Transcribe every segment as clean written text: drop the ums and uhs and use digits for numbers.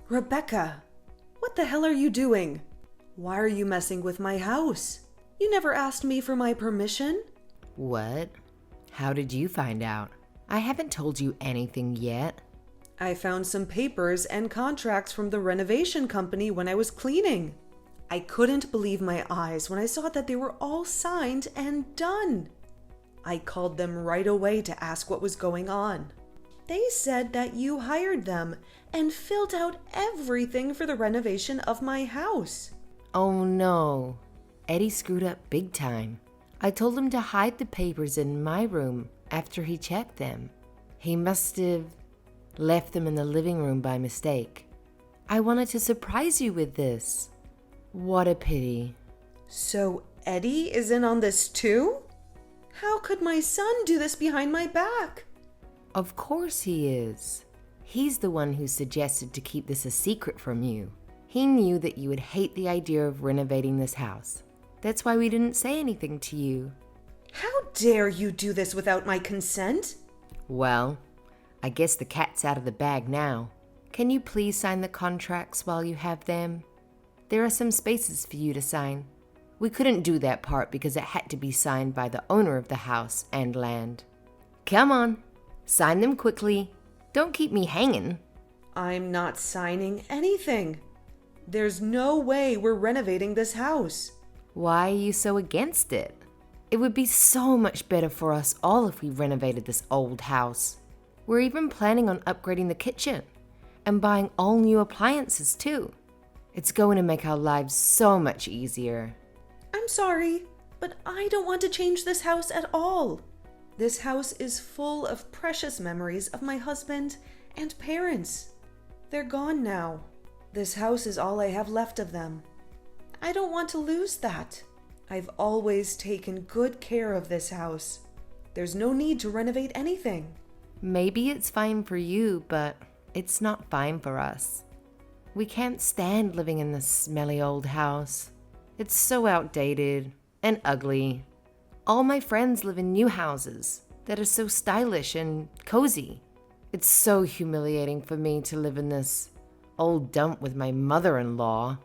Rebecca, what the hell are you doing? Why are you messing with my house? You never asked me for my permission? What? How did you find out? I haven't told you anything yet. I found some papers and contracts from the renovation company when I was cleaning. I couldn't believe my eyes when I saw that they were all signed and done. I called them right away to ask what was going on. They said that you hired them and filled out everything for the renovation of my house. Oh no. Eddie screwed up big time. I told him to hide the papers in my room after he checked them. He must have left them in the living room by mistake. I wanted to surprise you with this. What a pity. So Eddie is in on this too? How could my son do this behind my back? Of course he is. He's the one who suggested to keep this a secret from you. He knew that you would hate the idea of renovating this house. That's why we didn't say anything to you. How dare you do this without my consent? Well, I guess the cat's out of the bag now. Can you please sign the contracts while you have them? There are some spaces for you to sign. We couldn't do that part because it had to be signed by the owner of the house and land. Come on. Sign them quickly. Don't keep me hanging. I'm not signing anything. There's no way we're renovating this house. Why are you so against it? It would be so much better for us all if we renovated this old house. We're even planning on upgrading the kitchen and buying all new appliances too. It's going to make our lives so much easier. I'm sorry, but I don't want to change this house at all. This house is full of precious memories of my husband and parents. They're gone now. This house is all I have left of them. I don't want to lose that. I've always taken good care of this house. There's no need to renovate anything. Maybe it's fine for you, but it's not fine for us. We can't stand living in this smelly old house. It's so outdated and ugly. All my friends live in new houses that are so stylish and cozy. It's so humiliating for me to live in this old dump with my mother-in-law.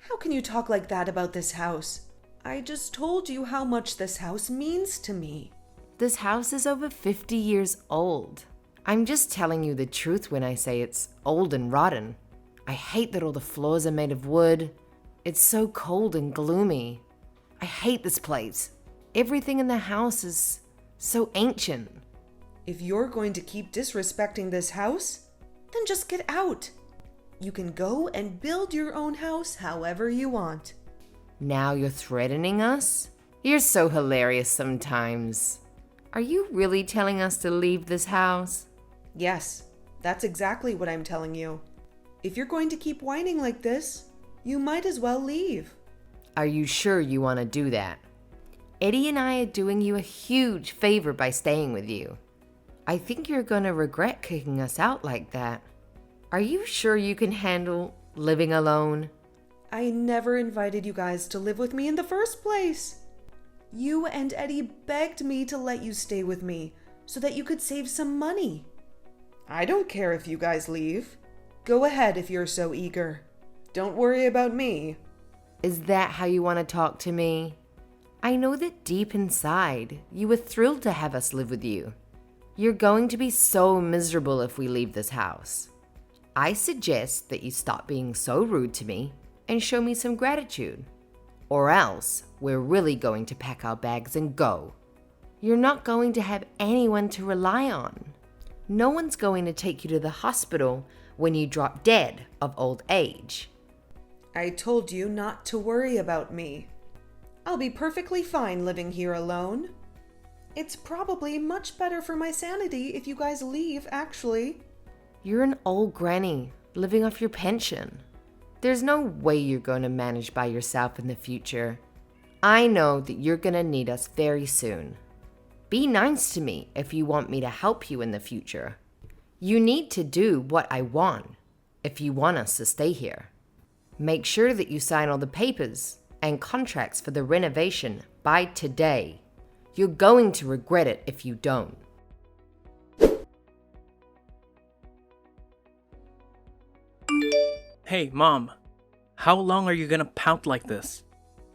How can you talk like that about this house? I just told you how much this house means to me. This house is over 50 years old. I'm just telling you the truth when I say it's old and rotten. I hate that all the floors are made of wood. It's so cold and gloomy. I hate this place. Everything in the house is so ancient. If you're going to keep disrespecting this house, then just get out. You can go and build your own house however you want. Now you're threatening us? You're so hilarious sometimes. Are you really telling us to leave this house? Yes, that's exactly what I'm telling you. If you're going to keep whining like this, you might as well leave. Are you sure you want to do that? Eddie and I are doing you a huge favor by staying with you. I think you're going to regret kicking us out like that. Are you sure you can handle living alone? I never invited you guys to live with me in the first place. You and Eddie begged me to let you stay with me so that you could save some money. I don't care if you guys leave. Go ahead if you're so eager. Don't worry about me. Is that how you want to talk to me? I know that deep inside, you were thrilled to have us live with you. You're going to be so miserable if we leave this house. I suggest that you stop being so rude to me and show me some gratitude. Or else, we're really going to pack our bags and go. You're not going to have anyone to rely on. No one's going to take you to the hospital when you drop dead of old age. I told you not to worry about me. I'll be perfectly fine living here alone. It's probably much better for my sanity if you guys leave, actually. You're an old granny living off your pension. There's no way you're going to manage by yourself in the future. I know that you're going to need us very soon. Be nice to me if you want me to help you in the future. You need to do what I want if you want us to stay here. Make sure that you sign all the papers and contracts for the renovation by today. You're going to regret it if you don't. Hey, Mom. How long are you gonna pout like this?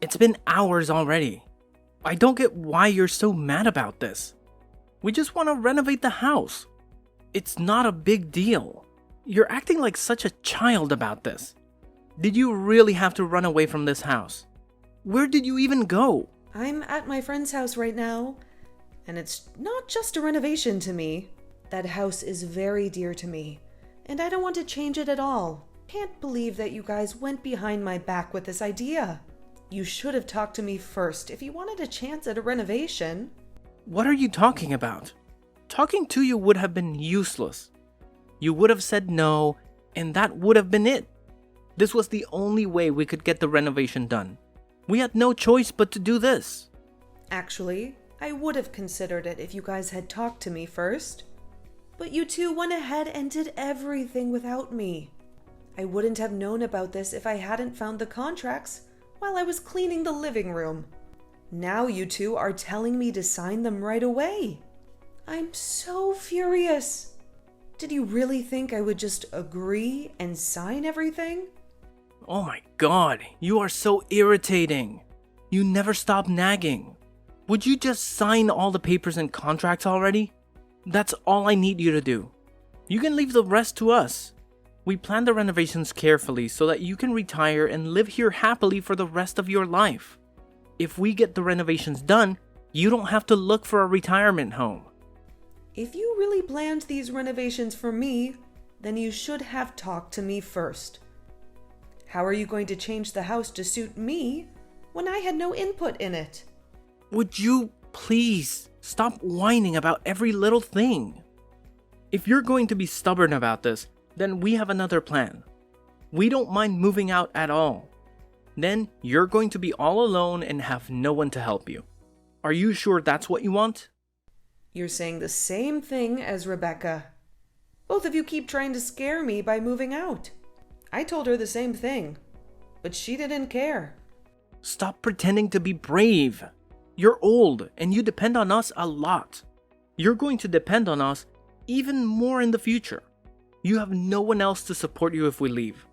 It's been hours already. I don't get why you're so mad about this. We just want to renovate the house. It's not a big deal. You're acting like such a child about this. Did you really have to run away from this house? Where did you even go? I'm at my friend's house right now, and it's not just a renovation to me. That house is very dear to me, and I don't want to change it at all. Can't believe that you guys went behind my back with this idea. You should have talked to me first if you wanted a chance at a renovation. What are you talking about? Talking to you would have been useless. You would have said no, and that would have been it. This was the only way we could get the renovation done. We had no choice but to do this. Actually, I would have considered it if you guys had talked to me first. But you two went ahead and did everything without me. I wouldn't have known about this if I hadn't found the contracts while I was cleaning the living room. Now you two are telling me to sign them right away. I'm so furious. Did you really think I would just agree and sign everything? Oh my god, you are so irritating. You never stop nagging. Would you just sign all the papers and contracts already? That's all I need you to do. You can leave the rest to us. We planned the renovations carefully so that you can retire and live here happily for the rest of your life. If we get the renovations done, you don't have to look for a retirement home. If you really planned these renovations for me, then you should have talked to me first. How are you going to change the house to suit me when I had no input in it? Would you please stop whining about every little thing? If you're going to be stubborn about this, then we have another plan. We don't mind moving out at all. Then you're going to be all alone and have no one to help you. Are you sure that's what you want? You're saying the same thing as Rebecca. Both of you keep trying to scare me by moving out. I told her the same thing, but she didn't care. Stop pretending to be brave. You're old and you depend on us a lot. You're going to depend on us even more in the future. You have no one else to support you if we leave.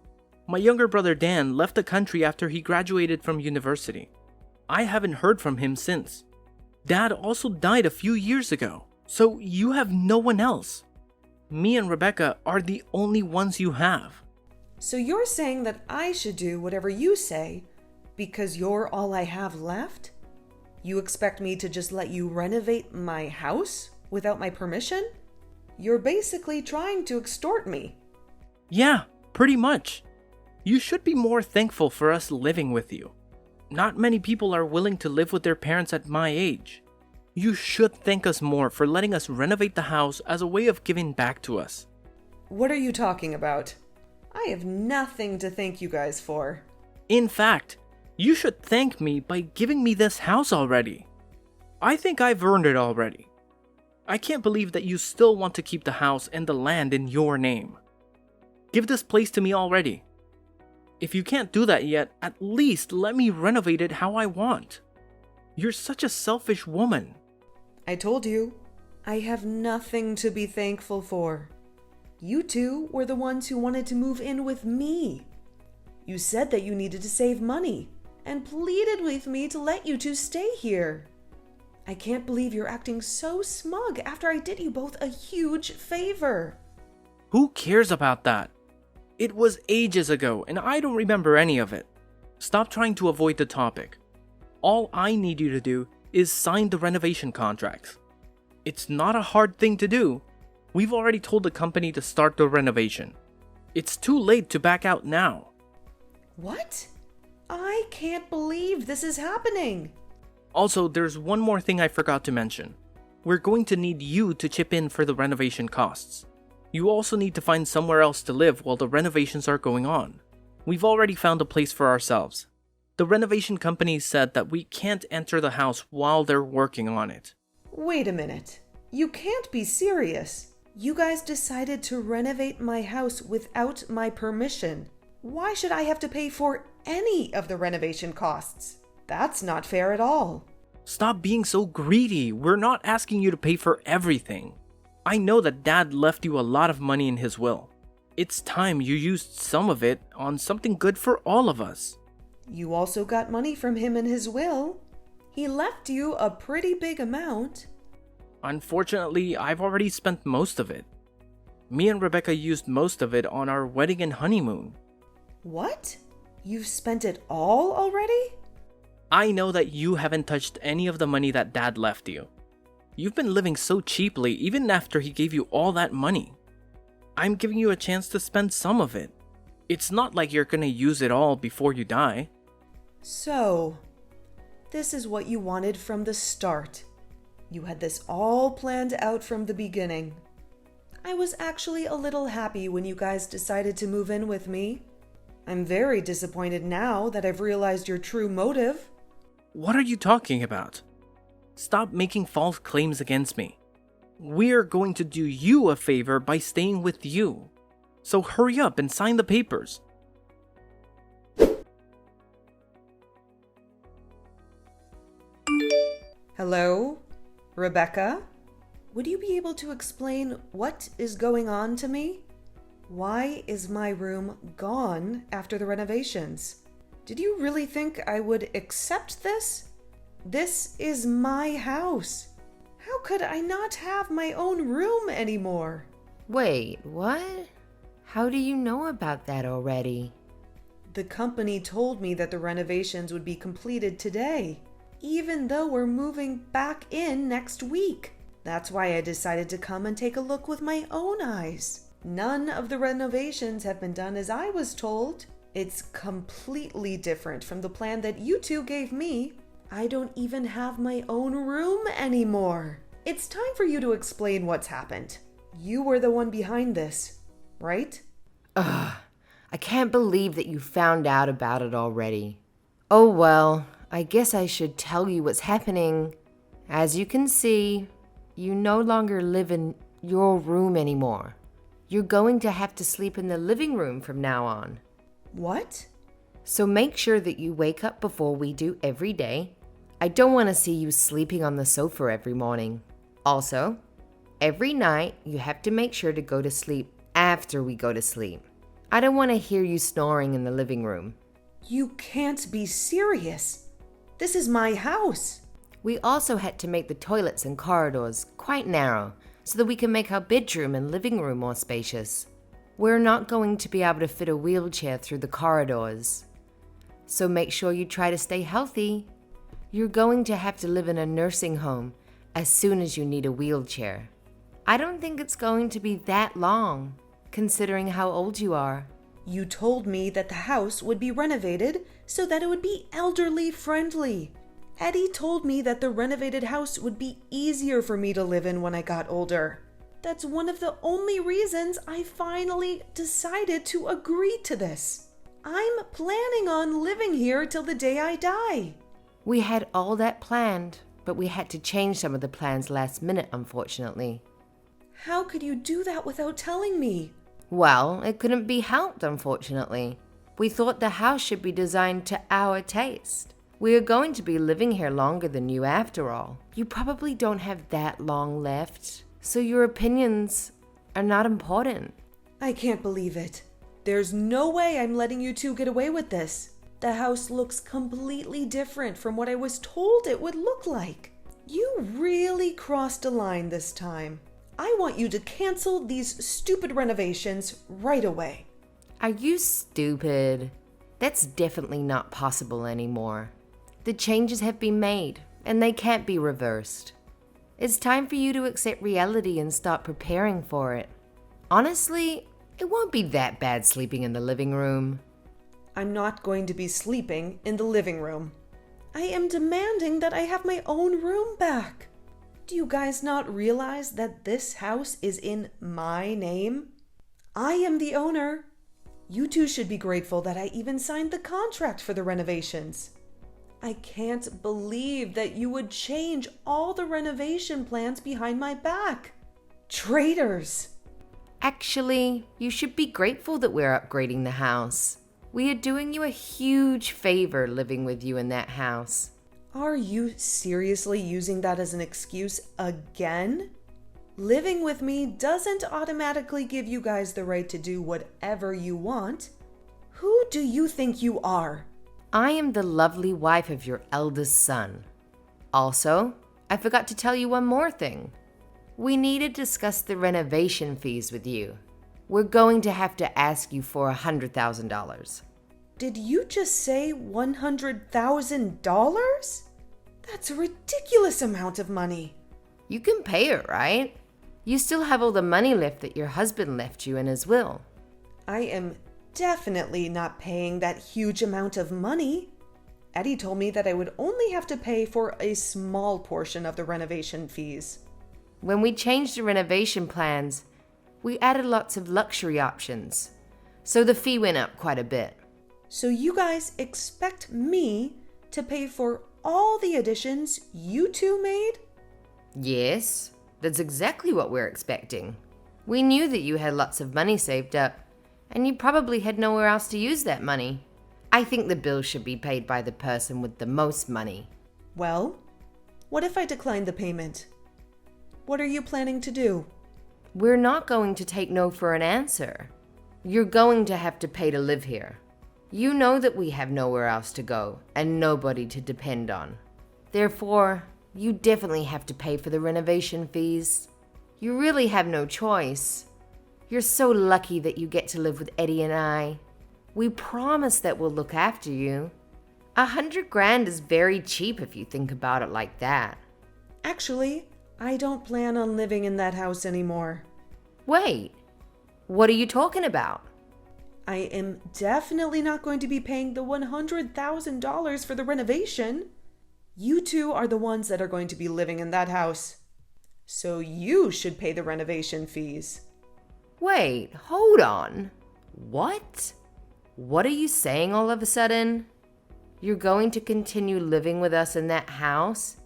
My younger brother Dan left the country after he graduated from university. I haven't heard from him since. Dad also died a few years ago, so you have no one else. Me and Rebecca are the only ones you have. So you're saying that I should do whatever you say because you're all I have left? You expect me to just let you renovate my house without my permission? You're basically trying to extort me. Yeah, pretty much. You should be more thankful for us living with you. Not many people are willing to live with their parents at my age. You should thank us more for letting us renovate the house as a way of giving back to us. What are you talking about? I have nothing to thank you guys for. In fact, you should thank me by giving me this house already. I think I've earned it already. I can't believe that you still want to keep the house and the land in your name. Give this place to me already. If you can't do that yet, at least let me renovate it how I want. You're such a selfish woman. I told you, I have nothing to be thankful for. You two were the ones who wanted to move in with me. You said that you needed to save money and pleaded with me to let you two stay here. I can't believe you're acting so smug after I did you both a huge favor. Who cares about that? It was ages ago and I don't remember any of it. Stop trying to avoid the topic. All I need you to do is sign the renovation contracts. It's not a hard thing to do. We've already told the company to start the renovation. It's too late to back out now. What? I can't believe this is happening. Also, there's one more thing I forgot to mention. We're going to need you to chip in for the renovation costs. You also need to find somewhere else to live while the renovations are going on. We've already found a place for ourselves. The renovation company said that we can't enter the house while they're working on it. Wait a minute. You can't be serious. You guys decided to renovate my house without my permission. Why should I have to pay for any of the renovation costs? That's not fair at all. Stop being so greedy. We're not asking you to pay for everything. I know that Dad left you a lot of money in his will. It's time you used some of it on something good for all of us. You also got money from him in his will. He left you a pretty big amount. Unfortunately, I've already spent most of it. Me and Rebecca used most of it on our wedding and honeymoon. What? You've spent it all already? I know that you haven't touched any of the money that Dad left you. You've been living so cheaply even after he gave you all that money. I'm giving you a chance to spend some of it. It's not like you're gonna use it all before you die. So, this is what you wanted from the start. You had this all planned out from the beginning. I was actually a little happy when you guys decided to move in with me. I'm very disappointed now that I've realized your true motive. What are you talking about? Stop making false claims against me. We're going to do you a favor by staying with you. So hurry up and sign the papers. Hello? Rebecca? Would you be able to explain what is going on to me? Why is my room gone after the renovations? Did you really think I would accept this? This is my house. How could I not have my own room anymore? Wait, what? How do you know about that already? The company told me that the renovations would be completed today, even though we're moving back in next week. That's why I decided to come and take a look with my own eyes. None of the renovations have been done as I was told. It's completely different from the plan that you two gave me. I don't even have my own room anymore. It's time for you to explain what's happened. You were the one behind this, right? Ugh, I can't believe that you found out about it already. Oh well, I guess I should tell you what's happening. As you can see, you no longer live in your room anymore. You're going to have to sleep in the living room from now on. What? So make sure that you wake up before we do every day. I don't want to see you sleeping on the sofa every morning. Also, every night you have to make sure to go to sleep after we go to sleep. I don't want to hear you snoring in the living room. You can't be serious. This is my house. We also had to make the toilets and corridors quite narrow so that we can make our bedroom and living room more spacious. We're not going to be able to fit a wheelchair through the corridors. So make sure you try to stay healthy. You're going to have to live in a nursing home as soon as you need a wheelchair. I don't think it's going to be that long, considering how old you are. You told me that the house would be renovated so that it would be elderly friendly. Eddie told me that the renovated house would be easier for me to live in when I got older. That's one of the only reasons I finally decided to agree to this. I'm planning on living here till the day I die. We had all that planned, but we had to change some of the plans last minute, unfortunately. How could you do that without telling me? Well, it couldn't be helped, unfortunately. We thought the house should be designed to our taste. We are going to be living here longer than you after all. You probably don't have that long left, so your opinions are not important. I can't believe it. There's no way I'm letting you two get away with this. The house looks completely different from what I was told it would look like. You really crossed a line this time. I want you to cancel these stupid renovations right away. Are you stupid? That's definitely not possible anymore. The changes have been made, and they can't be reversed. It's time for you to accept reality and start preparing for it. Honestly, it won't be that bad sleeping in the living room. I'm not going to be sleeping in the living room. I am demanding that I have my own room back. Do you guys not realize that this house is in my name? I am the owner. You two should be grateful that I even signed the contract for the renovations. I can't believe that you would change all the renovation plans behind my back. Traitors! Actually, you should be grateful that we're upgrading the house. We are doing you a huge favor living with you in that house. Are you seriously using that as an excuse again? Living with me doesn't automatically give you guys the right to do whatever you want. Who do you think you are? I am the lovely wife of your eldest son. Also, I forgot to tell you one more thing. We need to discuss the renovation fees with you. We're going to have to ask you for $100,000. Did you just say $100,000? That's a ridiculous amount of money. You can pay it, right? You still have all the money left that your husband left you in his will. I am definitely not paying that huge amount of money. Eddie told me that I would only have to pay for a small portion of the renovation fees. When we changed the renovation plans, we added lots of luxury options, so the fee went up quite a bit. So you guys expect me to pay for all the additions you two made? Yes, that's exactly what we're expecting. We knew that you had lots of money saved up, and you probably had nowhere else to use that money. I think the bill should be paid by the person with the most money. Well, what if I decline the payment? What are you planning to do? We're not going to take no for an answer. You're going to have to pay to live here. You know that we have nowhere else to go and nobody to depend on. Therefore, you definitely have to pay for the renovation fees. You really have no choice. You're so lucky that you get to live with Eddie and I. We promise that we'll look after you. $100,000 is very cheap if you think about it like that. Actually, I don't plan on living in that house anymore. Wait, what are you talking about? I am definitely not going to be paying the $100,000 for the renovation. You two are the ones that are going to be living in that house. So you should pay the renovation fees. Wait, hold on. What? What are you saying all of a sudden? You're going to continue living with us in that house,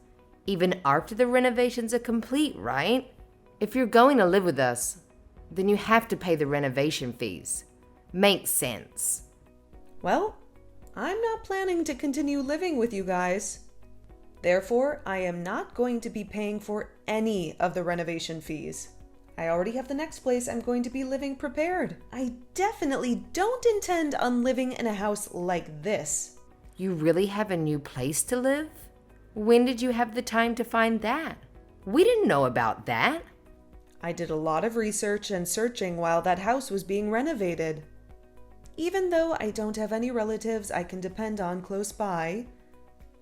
even after the renovations are complete, right? If you're going to live with us, then you have to pay the renovation fees. Makes sense. Well, I'm not planning to continue living with you guys. Therefore, I am not going to be paying for any of the renovation fees. I already have the next place I'm going to be living prepared. I definitely don't intend on living in a house like this. You really have a new place to live? When did you have the time to find that? We didn't know about that. I did a lot of research and searching while that house was being renovated. Even though I don't have any relatives I can depend on close by,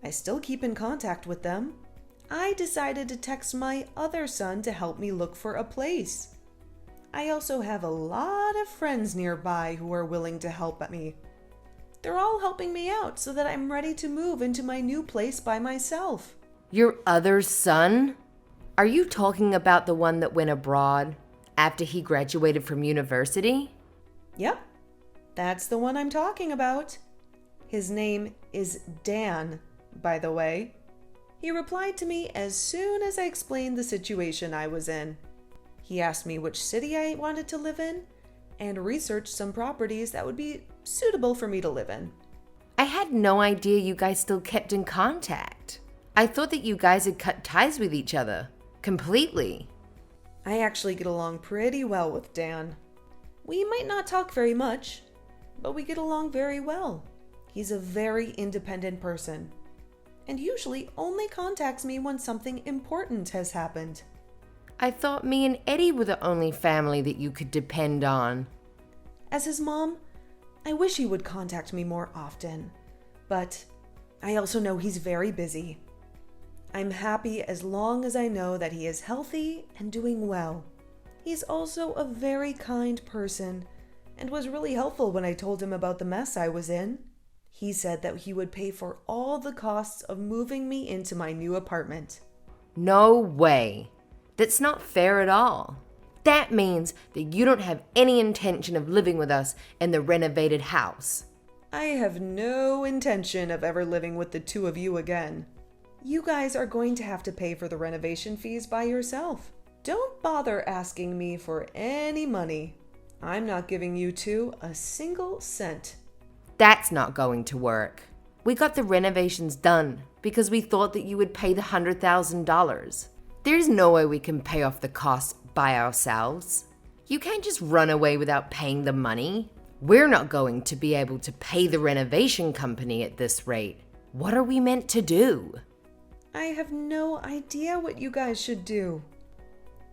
I still keep in contact with them. I decided to text my other son to help me look for a place. I also have a lot of friends nearby who are willing to help me. They're all helping me out so that I'm ready to move into my new place by myself. Your other son? Are you talking about the one that went abroad after he graduated from university? Yep, that's the one I'm talking about. His name is Dan, by the way. He replied to me as soon as I explained the situation I was in. He asked me which city I wanted to live in and researched some properties that would be suitable for me to live in. I had no idea you guys still kept in contact. I thought that you guys had cut ties with each other completely. I actually get along pretty well with Dan. We might not talk very much, but we get along very well. He's a very independent person and usually only contacts me when something important has happened. I thought me and Eddie were the only family that you could depend on. As his mom, I wish he would contact me more often, but I also know he's very busy. I'm happy as long as I know that he is healthy and doing well. He's also a very kind person and was really helpful when I told him about the mess I was in. He said that he would pay for all the costs of moving me into my new apartment. No way. That's not fair at all. That means that you don't have any intention of living with us in the renovated house. I have no intention of ever living with the two of you again. You guys are going to have to pay for the renovation fees by yourself. Don't bother asking me for any money. I'm not giving you two a single cent. That's not going to work. We got the renovations done because we thought that you would pay the $100,000. There's no way we can pay off the costs by ourselves. You can't just run away without paying the money. We're not going to be able to pay the renovation company at this rate. What are we meant to do? I have no idea what you guys should do.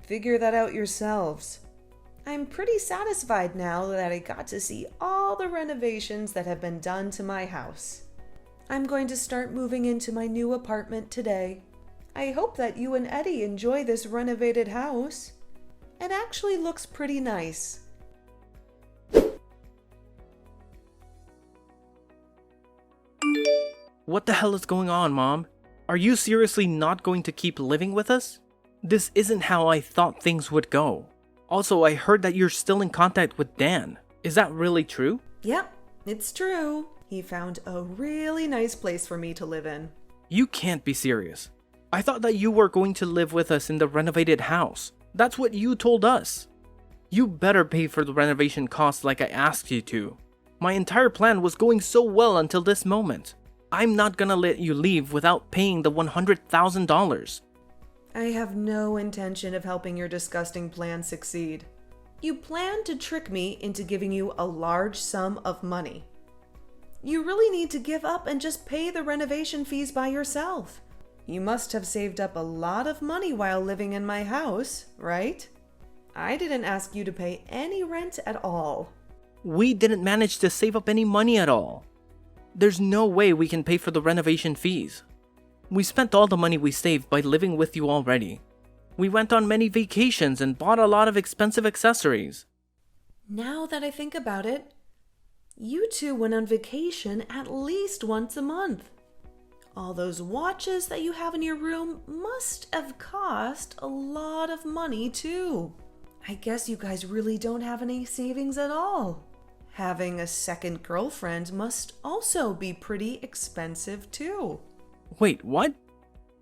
Figure that out yourselves. I'm pretty satisfied now that I got to see all the renovations that have been done to my house. I'm going to start moving into my new apartment today. I hope that you and Eddie enjoy this renovated house. It actually looks pretty nice. What the hell is going on, Mom? Are you seriously not going to keep living with us? This isn't how I thought things would go. Also, I heard that you're still in contact with Dan. Is that really true? Yep, it's true. He found a really nice place for me to live in. You can't be serious. I thought that you were going to live with us in the renovated house. That's what you told us. You better pay for the renovation costs like I asked you to. My entire plan was going so well until this moment. I'm not gonna let you leave without paying the $100,000. I have no intention of helping your disgusting plan succeed. You plan to trick me into giving you a large sum of money. You really need to give up and just pay the renovation fees by yourself. You must have saved up a lot of money while living in my house, right? I didn't ask you to pay any rent at all. We didn't manage to save up any money at all. There's no way we can pay for the renovation fees. We spent all the money we saved by living with you already. We went on many vacations and bought a lot of expensive accessories. Now that I think about it, you two went on vacation at least once a month. All those watches that you have in your room must have cost a lot of money too. I guess you guys really don't have any savings at all. Having a second girlfriend must also be pretty expensive too. Wait, what?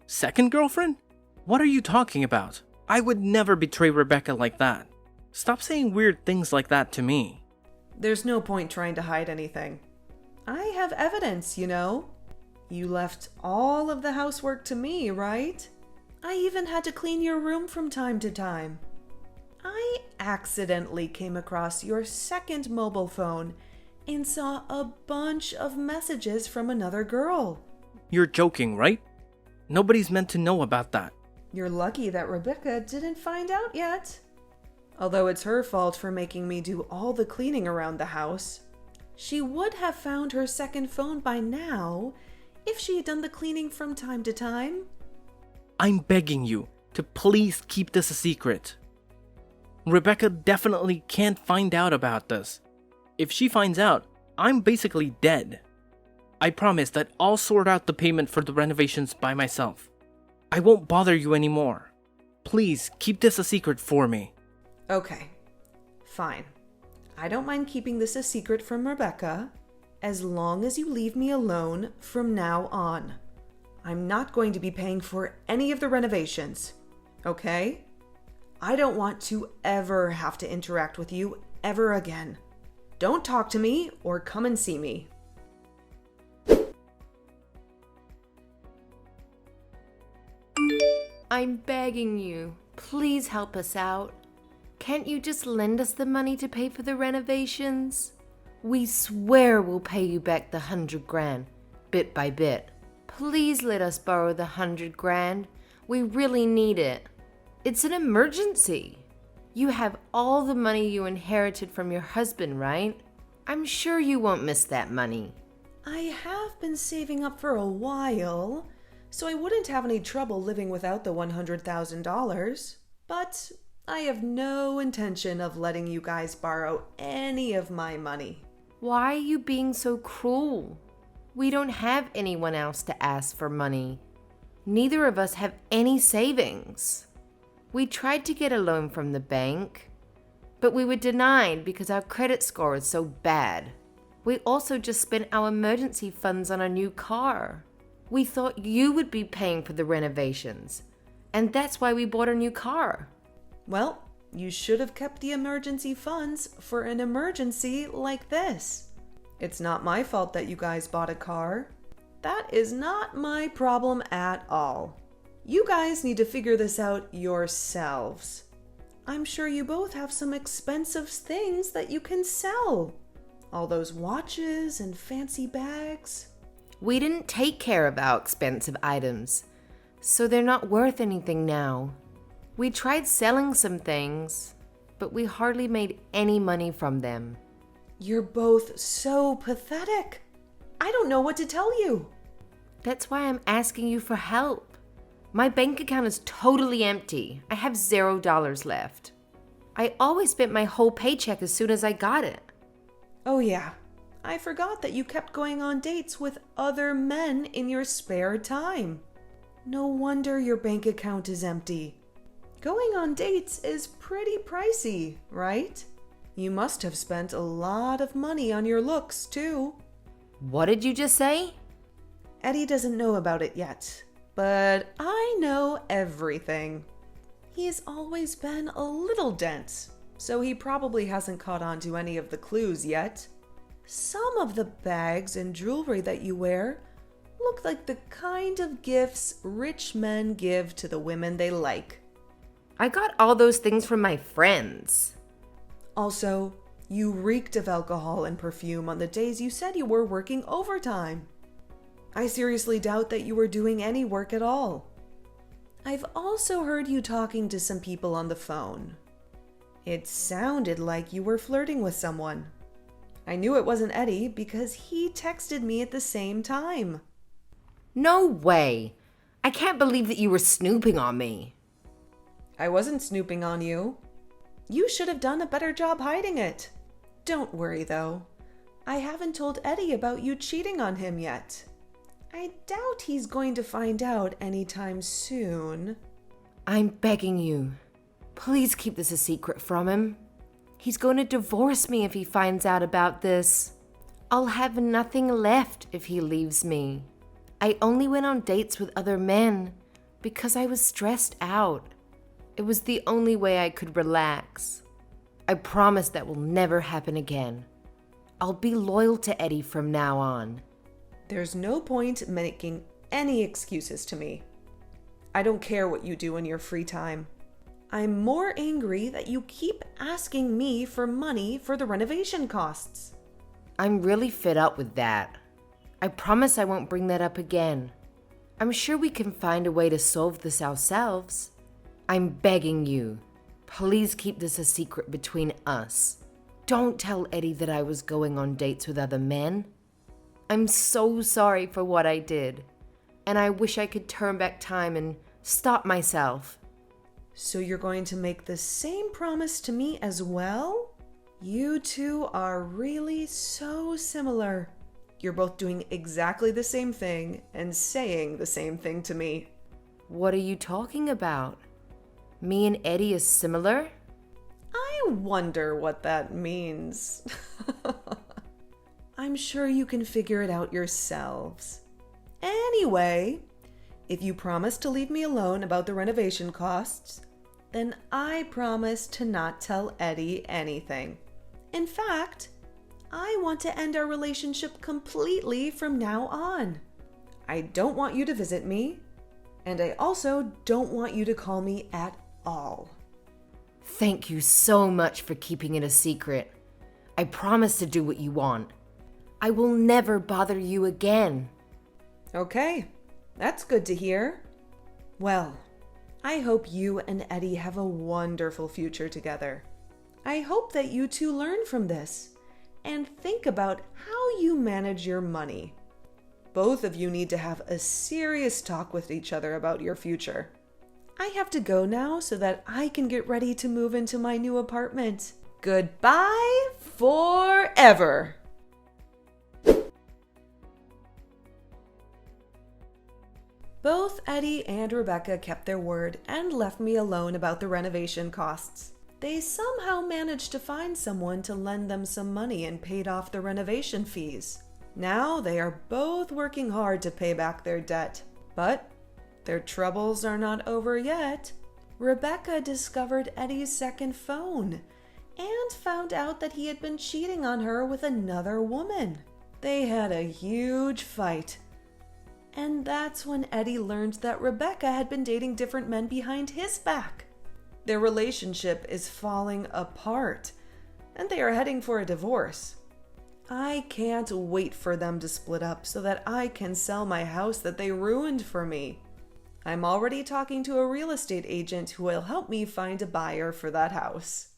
Second girlfriend? What are you talking about? I would never betray Rebecca like that. Stop saying weird things like that to me. There's no point trying to hide anything. I have evidence, you know. You left all of the housework to me, right? I even had to clean your room from time to time. I accidentally came across your second mobile phone and saw a bunch of messages from another girl. You're joking, right? Nobody's meant to know about that. You're lucky that Rebecca didn't find out yet. Although it's her fault for making me do all the cleaning around the house. She would have found her second phone by now if she had done the cleaning from time to time. I'm begging you to please keep this a secret. Rebecca definitely can't find out about this. If she finds out, I'm basically dead. I promise that I'll sort out the payment for the renovations by myself. I won't bother you anymore. Please keep this a secret for me. Okay, fine. I don't mind keeping this a secret from Rebecca, as long as you leave me alone from now on. I'm not going to be paying for any of the renovations, okay? I don't want to ever have to interact with you ever again. Don't talk to me or come and see me. I'm begging you, please help us out. Can't you just lend us the money to pay for the renovations? We swear we'll pay you back the $100,000, bit by bit. Please let us borrow the $100,000. We really need it. It's an emergency. You have all the money you inherited from your husband, right? I'm sure you won't miss that money. I have been saving up for a while, so I wouldn't have any trouble living without the $100,000. But I have no intention of letting you guys borrow any of my money. Why are you being so cruel? We don't have anyone else to ask for money. Neither of us have any savings. We tried to get a loan from the bank, but we were denied because our credit score is so bad. We also just spent our emergency funds on a new car. We thought you would be paying for the renovations, and that's why we bought a new car. Well, you should have kept the emergency funds for an emergency like this. It's not my fault that you guys bought a car. That is not my problem at all. You guys need to figure this out yourselves. I'm sure you both have some expensive things that you can sell. All those watches and fancy bags. We didn't take care of our expensive items, so they're not worth anything now. We tried selling some things, but we hardly made any money from them. You're both so pathetic. I don't know what to tell you. That's why I'm asking you for help. My bank account is totally empty. I have $0 left. I always spent my whole paycheck as soon as I got it. Oh yeah, I forgot that you kept going on dates with other men in your spare time. No wonder your bank account is empty. Going on dates is pretty pricey, right? You must have spent a lot of money on your looks, too. What did you just say? Eddie doesn't know about it yet, but I know everything. He's always been a little dense, so he probably hasn't caught on to any of the clues yet. Some of the bags and jewelry that you wear look like the kind of gifts rich men give to the women they like. I got all those things from my friends. Also, you reeked of alcohol and perfume on the days you said you were working overtime. I seriously doubt that you were doing any work at all. I've also heard you talking to some people on the phone. It sounded like you were flirting with someone. I knew it wasn't Eddie because he texted me at the same time. No way. I can't believe that you were snooping on me. I wasn't snooping on you. You should have done a better job hiding it. Don't worry, though. I haven't told Eddie about you cheating on him yet. I doubt he's going to find out anytime soon. I'm begging you. Please keep this a secret from him. He's going to divorce me if he finds out about this. I'll have nothing left if he leaves me. I only went on dates with other men because I was stressed out. It was the only way I could relax. I promise that will never happen again. I'll be loyal to Eddie from now on. There's no point making any excuses to me. I don't care what you do in your free time. I'm more angry that you keep asking me for money for the renovation costs. I'm really fed up with that. I promise I won't bring that up again. I'm sure we can find a way to solve this ourselves. I'm begging you. Please keep this a secret between us. Don't tell Eddie that I was going on dates with other men. I'm so sorry for what I did, and I wish I could turn back time and stop myself. So you're going to make the same promise to me as well? You two are really so similar. You're both doing exactly the same thing and saying the same thing to me. What are you talking about? Me and Eddie is similar? I wonder what that means. I'm sure you can figure it out yourselves. Anyway, if you promise to leave me alone about the renovation costs, then I promise to not tell Eddie anything. In fact, I want to end our relationship completely from now on. I don't want you to visit me, and I also don't want you to call me at all. Thank you so much for keeping it a secret. I promise to do what you want. I will never bother you again. Okay, that's good to hear. Well, I hope you and Eddie have a wonderful future together. I hope that you two learn from this and think about how you manage your money. Both of you need to have a serious talk with each other about your future. I have to go now so that I can get ready to move into my new apartment. Goodbye forever. Both Eddie and Rebecca kept their word and left me alone about the renovation costs. They somehow managed to find someone to lend them some money and paid off the renovation fees. Now they are both working hard to pay back their debt. But their troubles are not over yet. Rebecca discovered Eddie's second phone and found out that he had been cheating on her with another woman. They had a huge fight. And that's when Eddie learned that Rebecca had been dating different men behind his back. Their relationship is falling apart, and they are heading for a divorce. I can't wait for them to split up so that I can sell my house that they ruined for me. I'm already talking to a real estate agent who will help me find a buyer for that house.